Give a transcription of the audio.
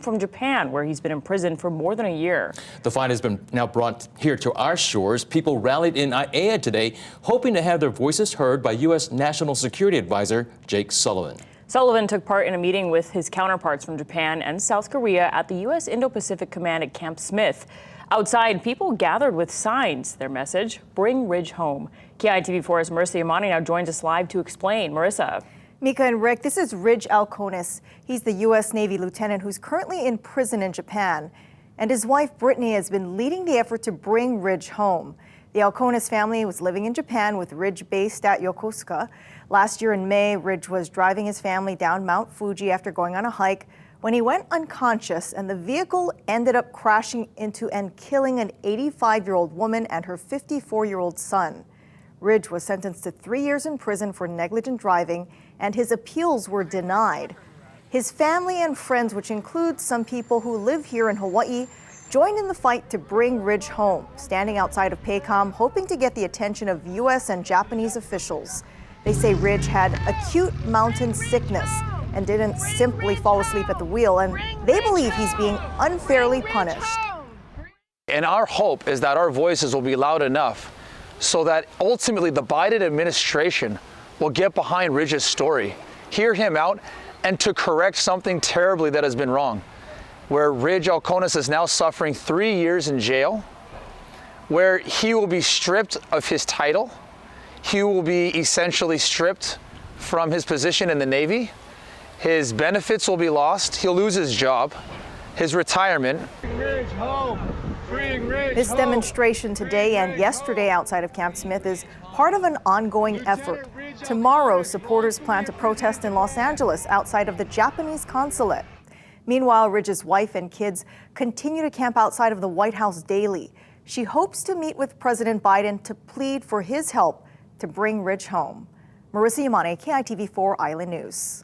from Japan, where he's been imprisoned for more than a year. The fight has been now brought here to our shores. People rallied in Aiea today, hoping to have their voices heard by U.S. National Security Advisor Jake Sullivan. Sullivan took part in a meeting with his counterparts from Japan and South Korea at the U.S. Indo-Pacific Command at Camp Smith. Outside, people gathered with signs. Their message, bring Ridge home. KITV4's Marissa Yamani now joins us live to explain. Marissa. Mika and Rick, this is Ridge Alconis. He's the U.S. Navy lieutenant who's currently in prison in Japan. And his wife, Brittany, has been leading the effort to bring Ridge home. The Alconis family was living in Japan with Ridge based at Yokosuka. Last year in May, Ridge was driving his family down Mount Fuji after going on a hike when he went unconscious, and the vehicle ended up crashing into and killing an 85-year-old woman and her 54-year-old son. Ridge was sentenced to 3 years in prison for negligent driving, and his appeals were denied. His family and friends, which include some people who live here in Hawaii, joined in the fight to bring Ridge home, standing outside of PACOM, hoping to get the attention of U.S. and Japanese officials. They say Ridge had acute mountain sickness and didn't simply fall asleep at the wheel, and they believe he's being unfairly punished. And our hope is that our voices will be loud enough so that ultimately the Biden administration will get behind Ridge's story, hear him out, and to correct something terribly that has been wrong, where Ridge Alconis is now suffering 3 years in jail, where he will be stripped of his title, he will be essentially stripped from his position in the Navy, his benefits will be lost, he'll lose his job, his retirement. Bring Ridge home. This demonstration today and yesterday outside of Camp Smith is part of an ongoing effort. Tomorrow, supporters plan to protest in Los Angeles outside of the Japanese consulate. Meanwhile, Ridge's wife and kids continue to camp outside of the White House daily. She hopes to meet with President Biden to plead for his help to bring Ridge home. Marissa Yamane, KITV4 Island News.